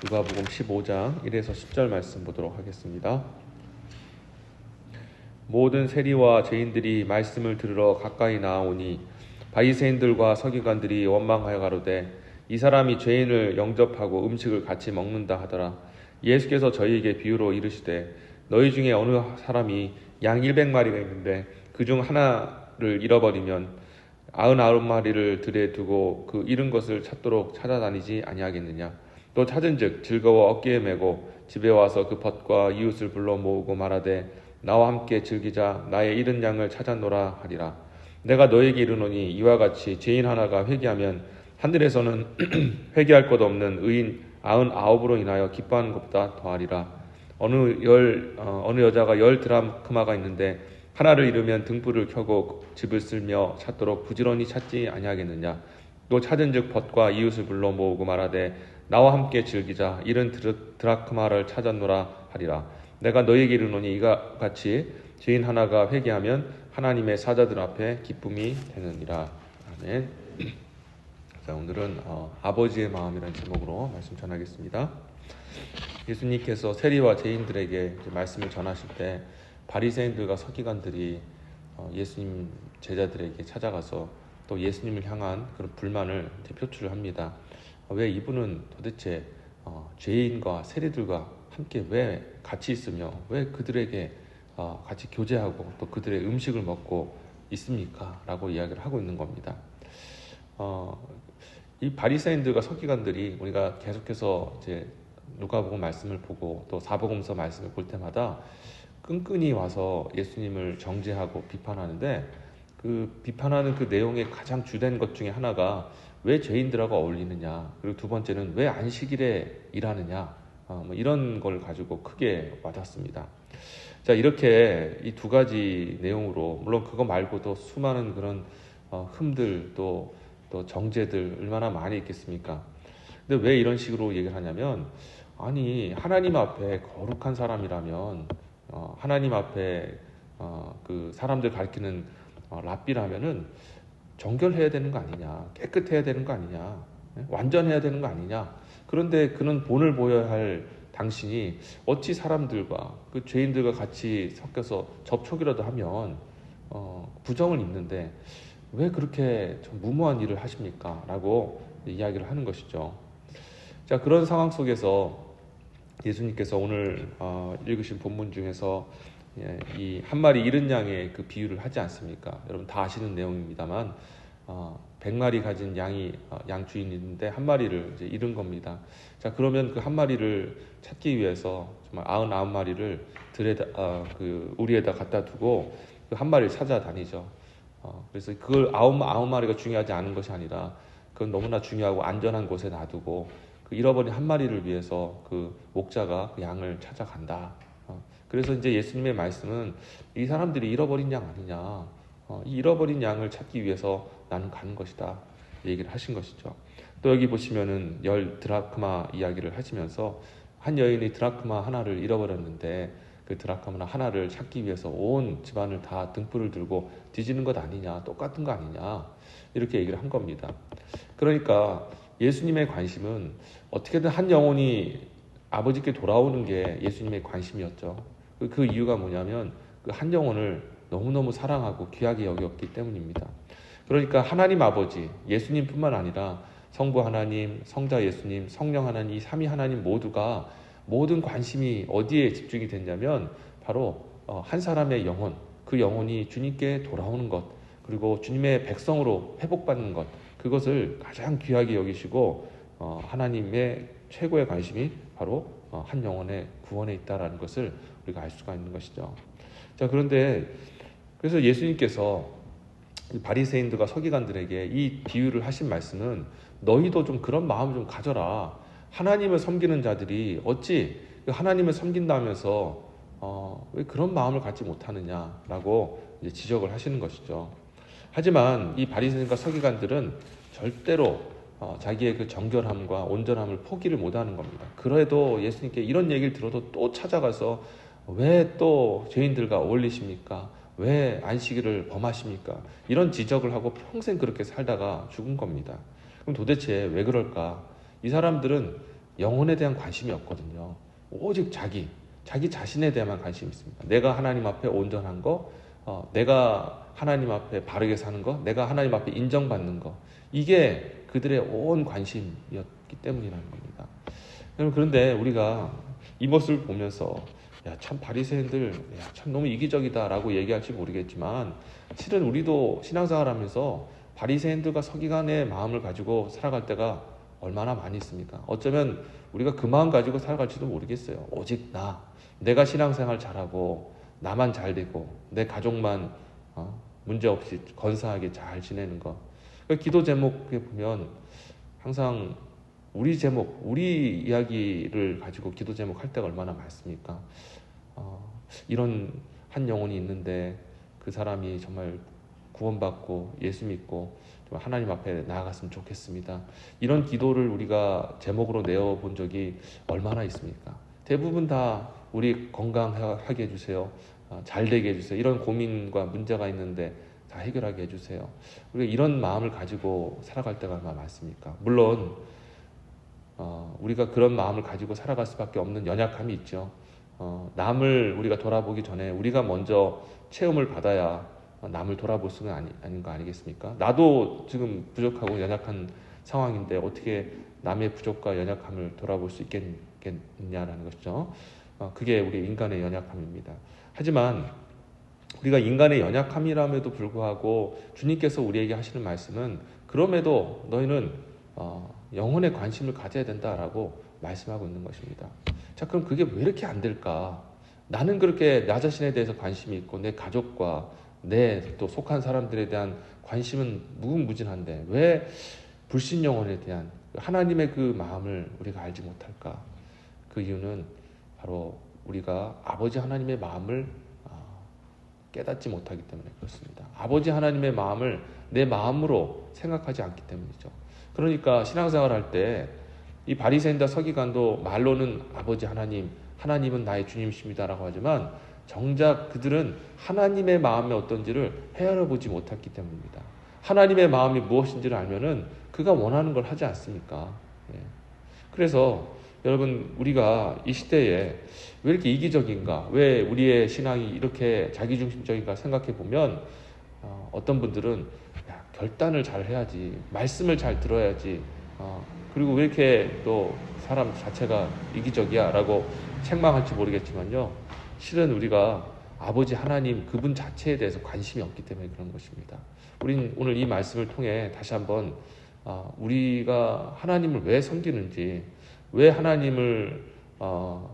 누가복음 15장 1에서 10절 말씀 보도록 하겠습니다. 모든 세리와 죄인들이 말씀을 들으러 가까이 나아오니 바리새인들과 서기관들이 원망하여 가로되 이 사람이 죄인을 영접하고 음식을 같이 먹는다 하더라. 예수께서 저희에게 비유로 이르시되 너희 중에 어느 사람이 양 100마리가 있는데 그중 하나를 잃어버리면 99마리를 들에 두고 그 잃은 것을 찾도록 찾아다니지 아니하겠느냐. 또 찾은즉 즐거워 어깨에 메고 집에 와서 그 벗과 이웃을 불러 모으고 말하되 나와 함께 즐기자. 나의 잃은 양을 찾았노라 하리라. 내가 너에게 이르노니 이와 같이 죄인 하나가 회개하면 하늘에서는 회개할 것 없는 의인 99으로 인하여 기뻐하는 것보다 더하리라. 어느 여자가 10드라크마가 있는데 하나를 잃으면 등불을 켜고 집을 쓸며 찾도록 부지런히 찾지 아니하겠느냐. 또 찾은즉 벗과 이웃을 불러 모으고 말하되 나와 함께 즐기자. 잃은 드라크마를 찾았노라 하리라. 내가 너에게 이르노니 이와 같이 죄인 하나가 회개하면 하나님의 사자들 앞에 기쁨이 되느니라. 아멘. 자, 오늘은 아버지의 마음이라는 제목으로 말씀 전하겠습니다. 예수님께서 세리와 죄인들에게 말씀을 전하실 때 바리새인들과 서기관들이 예수님 제자들에게 찾아가서 또 예수님을 향한 그런 불만을 표출을 합니다. 왜 이분은 도대체 죄인과 세리들과 함께 왜 같이 있으며 왜 그들에게 같이 교제하고 또 그들의 음식을 먹고 있습니까? 라고 이야기를 하고 있는 겁니다. 이 바리새인들과 서기관들이 우리가 계속해서 이제 누가복음 말씀을 보고 또 사복음서 말씀을 볼 때마다 끈끈이 와서 예수님을 정죄하고 비판하는데 그 비판하는 그 내용의 가장 주된 것 중에 하나가 왜 죄인들하고 어울리느냐, 그리고 두 번째는 왜 안식일에 일하느냐, 이런 걸 가지고 크게 와닿습니다. 자, 이렇게 이 두 가지 내용으로, 물론 그거 말고도 수많은 그런 흠들 또 정죄들 얼마나 많이 있겠습니까? 근데 왜 이런 식으로 얘기를 하냐면, 아니 하나님 앞에 거룩한 사람이라면 하나님 앞에 그 사람들 가리키는 랍비라면은 정결해야 되는 거 아니냐, 깨끗해야 되는 거 아니냐, 완전해야 되는 거 아니냐. 그런데 그는 본을 보여야 할 당신이 어찌 사람들과 그 죄인들과 같이 섞여서 접촉이라도 하면 부정을 입는데 왜 그렇게 좀 무모한 일을 하십니까? 라고 이야기를 하는 것이죠. 자, 그런 상황 속에서 예수님께서 오늘 읽으신 본문 중에서 이 한 마리 잃은 양의 그 비유를 하지 않습니까? 여러분 다 아시는 내용입니다만 100마리 가진 양 주인이 있는데 한 마리를 이제 잃은 겁니다. 자, 그러면 그 한 마리를 찾기 위해서 정말 99마리를 그 우리에다 갖다 두고 그 한 마리를 찾아다니죠. 그래서 그걸 99마리가 중요하지 않은 것이 아니라 그건 너무나 중요하고 안전한 곳에 놔두고 그 잃어버린 한 마리를 위해서 그 목자가 그 양을 찾아간다. 그래서 이제 예수님의 말씀은 이 사람들이 잃어버린 양 아니냐, 이 잃어버린 양을 찾기 위해서 나는 가는 것이다, 얘기를 하신 것이죠. 또 여기 보시면은 10드라크마 이야기를 하시면서 한 여인이 드라크마 하나를 잃어버렸는데 그 드라크마 하나를 찾기 위해서 온 집안을 다 등불을 들고 뒤지는 것 아니냐, 똑같은 거 아니냐, 이렇게 얘기를 한 겁니다. 그러니까 예수님의 관심은 어떻게든 한 영혼이 아버지께 돌아오는 게 예수님의 관심이었죠. 그 이유가 뭐냐면 그 한 영혼을 너무너무 사랑하고 귀하게 여겼기 때문입니다. 그러니까 하나님 아버지, 예수님뿐만 아니라 성부 하나님, 성자 예수님, 성령 하나님, 이 삼위 하나님 모두가 모든 관심이 어디에 집중이 됐냐면 바로 한 사람의 영혼, 그 영혼이 주님께 돌아오는 것, 그리고 주님의 백성으로 회복받는 것, 그것을 가장 귀하게 여기시고 하나님의 최고의 관심이 바로 한 영혼의 구원에 있다라는 것을 우리가 알 수가 있는 것이죠. 자, 그런데 그래서 예수님께서 바리새인들과 서기관들에게 이 비유를 하신 말씀은 너희도 좀 그런 마음을 좀 가져라. 하나님을 섬기는 자들이 어찌 하나님을 섬긴다면서 왜 그런 마음을 갖지 못하느냐라고 이제 지적을 하시는 것이죠. 하지만 이 바리새인과 서기관들은 절대로 자기의 그 정결함과 온전함을 포기를 못하는 겁니다. 그래도 예수님께 이런 얘기를 들어도 또 찾아가서 왜 또 죄인들과 어울리십니까? 왜 안식일을 범하십니까? 이런 지적을 하고 평생 그렇게 살다가 죽은 겁니다. 그럼 도대체 왜 그럴까? 이 사람들은 영혼에 대한 관심이 없거든요. 오직 자기 자신에 대한 관심이 있습니다. 내가 하나님 앞에 온전한 거, 내가 하나님 앞에 바르게 사는 거, 내가 하나님 앞에 인정받는 거, 이게 그들의 온 관심이었기 때문이라는 겁니다. 그런데 우리가 이 모습을 보면서 야, 참 바리새인들 참 너무 이기적이다라고 얘기할지 모르겠지만 실은 우리도 신앙생활하면서 바리새인들과 서기관의 마음을 가지고 살아갈 때가 얼마나 많이 있습니까? 어쩌면 우리가 그 마음 가지고 살아갈지도 모르겠어요. 오직 내가 신앙생활 잘하고 나만 잘 되고 내 가족만 문제없이 건사하게 잘 지내는 것. 기도 제목에 보면 항상 우리 이야기를 가지고 기도 제목 할 때가 얼마나 많습니까? 이런 한 영혼이 있는데 그 사람이 정말 구원받고 예수 믿고 하나님 앞에 나아갔으면 좋겠습니다. 이런 기도를 우리가 제목으로 내어본 적이 얼마나 있습니까? 대부분 다 우리 건강하게 해주세요. 잘 되게 해주세요. 이런 고민과 문제가 있는데 다 해결하게 해주세요. 우리가 이런 마음을 가지고 살아갈 때가 얼마나 많습니까? 물론 우리가 그런 마음을 가지고 살아갈 수밖에 없는 연약함이 있죠. 남을 우리가 돌아보기 전에 우리가 먼저 체험을 받아야 남을 돌아볼 수는 아닌 거 아니겠습니까? 나도 지금 부족하고 연약한 상황인데 어떻게 남의 부족과 연약함을 돌아볼 수 있겠냐라는 것이죠. 그게 우리 인간의 연약함입니다. 하지만 우리가 인간의 연약함이라면도 불구하고 주님께서 우리에게 하시는 말씀은 그럼에도 너희는 영혼에 관심을 가져야 된다라고 말씀하고 있는 것입니다. 자, 그럼 그게 왜 이렇게 안 될까? 나는 그렇게 나 자신에 대해서 관심이 있고 내 가족과 내 또 속한 사람들에 대한 관심은 무궁무진한데 왜 불신 영혼에 대한 하나님의 그 마음을 우리가 알지 못할까? 그 이유는 바로 우리가 아버지 하나님의 마음을 깨닫지 못하기 때문에 그렇습니다. 아버지 하나님의 마음을 내 마음으로 생각하지 않기 때문이죠. 그러니까 신앙생활 할 때 이 바리새인과 서기관도 말로는 아버지 하나님은 나의 주님이십니다라고 하지만 정작 그들은 하나님의 마음이 어떤지를 헤아려 보지 못했기 때문입니다. 하나님의 마음이 무엇인지를 알면은 그가 원하는 걸 하지 않습니까? 그래서 여러분 우리가 이 시대에 왜 이렇게 이기적인가? 왜 우리의 신앙이 이렇게 자기중심적인가 생각해 보면 어떤 분들은 결단을 잘 해야지, 말씀을 잘 들어야지, 그리고 왜 이렇게 또 사람 자체가 이기적이야 라고 책망할지 모르겠지만요, 실은 우리가 아버지 하나님 그분 자체에 대해서 관심이 없기 때문에 그런 것입니다. 우린 오늘 이 말씀을 통해 다시 한번 우리가 하나님을 왜 섬기는지, 왜 하나님을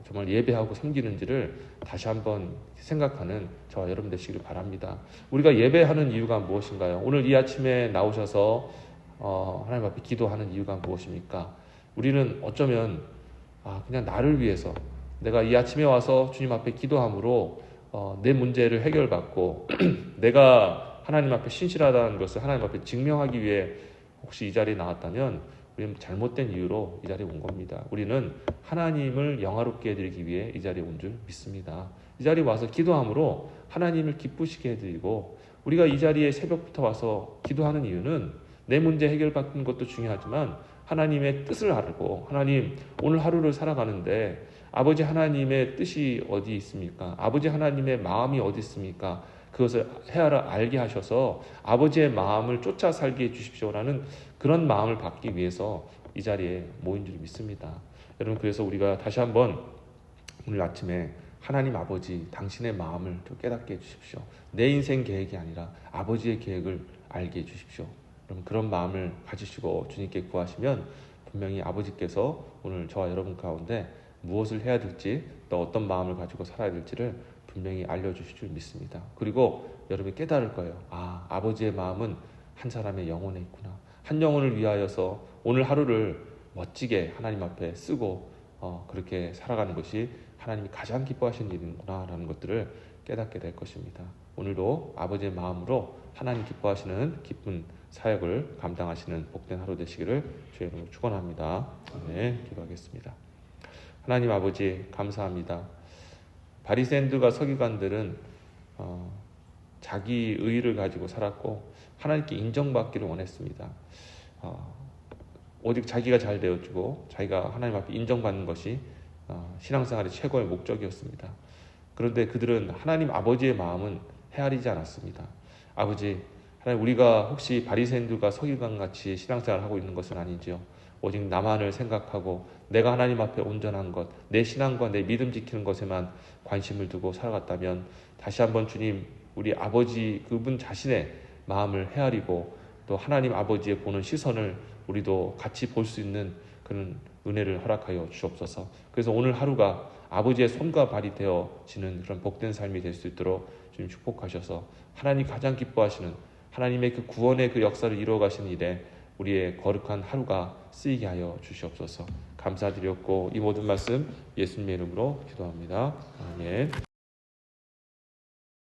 정말 예배하고 섬기는지를 다시 한번 생각하는 저와 여러분 되시기를 바랍니다. 우리가 예배하는 이유가 무엇인가요? 오늘 이 아침에 나오셔서 하나님 앞에 기도하는 이유가 무엇입니까? 우리는 어쩌면 그냥 나를 위해서 내가 이 아침에 와서 주님 앞에 기도함으로 내 문제를 해결받고 내가 하나님 앞에 신실하다는 것을 하나님 앞에 증명하기 위해 혹시 이 자리에 나왔다면 우리는 잘못된 이유로 이 자리에 온 겁니다. 우리는 하나님을 영화롭게 해드리기 위해 이 자리에 온 줄 믿습니다. 이 자리에 와서 기도함으로 하나님을 기쁘시게 해드리고, 우리가 이 자리에 새벽부터 와서 기도하는 이유는 내 문제 해결받는 것도 중요하지만 하나님의 뜻을 알고, 하나님 오늘 하루를 살아가는데 아버지 하나님의 뜻이 어디 있습니까? 아버지 하나님의 마음이 어디 있습니까? 그것을 헤아려 알게 하셔서 아버지의 마음을 쫓아 살게 해주십시오라는 그런 마음을 받기 위해서 이 자리에 모인 줄 믿습니다. 여러분, 그래서 우리가 다시 한번 오늘 아침에 하나님 아버지 당신의 마음을 깨닫게 해주십시오. 내 인생 계획이 아니라 아버지의 계획을 알게 해주십시오. 그럼 그런 마음을 가지시고 주님께 구하시면 분명히 아버지께서 오늘 저와 여러분 가운데 무엇을 해야 될지, 또 어떤 마음을 가지고 살아야 될지를 분명히 알려주실 줄 믿습니다. 그리고 여러분이 깨달을 거예요. 아버지의 마음은 한 사람의 영혼에 있구나. 한 영혼을 위하여서 오늘 하루를 멋지게 하나님 앞에 쓰고 그렇게 살아가는 것이 하나님이 가장 기뻐하시는 일이구나 라는 것들을 깨닫게 될 것입니다. 오늘도 아버지의 마음으로 하나님 기뻐하시는 기쁜 사역을 감당하시는 복된 하루 되시기를 주의 이름으로 축원합니다. 네, 기도하겠습니다. 하나님 아버지 감사합니다. 바리새인들과 서기관들은 자기 의의를 가지고 살았고 하나님께 인정받기를 원했습니다. 오직 자기가 잘 되어주고 자기가 하나님 앞에 인정받는 것이 신앙생활의 최고의 목적이었습니다. 그런데 그들은 하나님 아버지의 마음은 헤아리지 않았습니다. 아버지, 하나님, 우리가 혹시 바리새인들과 서기관 같이 신앙생활을 하고 있는 것은 아니지요. 오직 나만을 생각하고 내가 하나님 앞에 온전한 것, 내 신앙과 내 믿음 지키는 것에만 관심을 두고 살아갔다면 다시 한번 주님, 우리 아버지 그분 자신의 마음을 헤아리고 또 하나님 아버지의 보는 시선을 우리도 같이 볼 수 있는 그런 은혜를 허락하여 주옵소서. 그래서 오늘 하루가 아버지의 손과 발이 되어지는 그런 복된 삶이 될 수 있도록 주님 축복하셔서 하나님 가장 기뻐하시는 하나님의 그 구원의 그 역사를 이루어 가시는 일에 우리의 거룩한 하루가 쓰이게 하여 주시옵소서. 감사드렸고 이 모든 말씀 예수님의 이름으로 기도합니다. 아멘.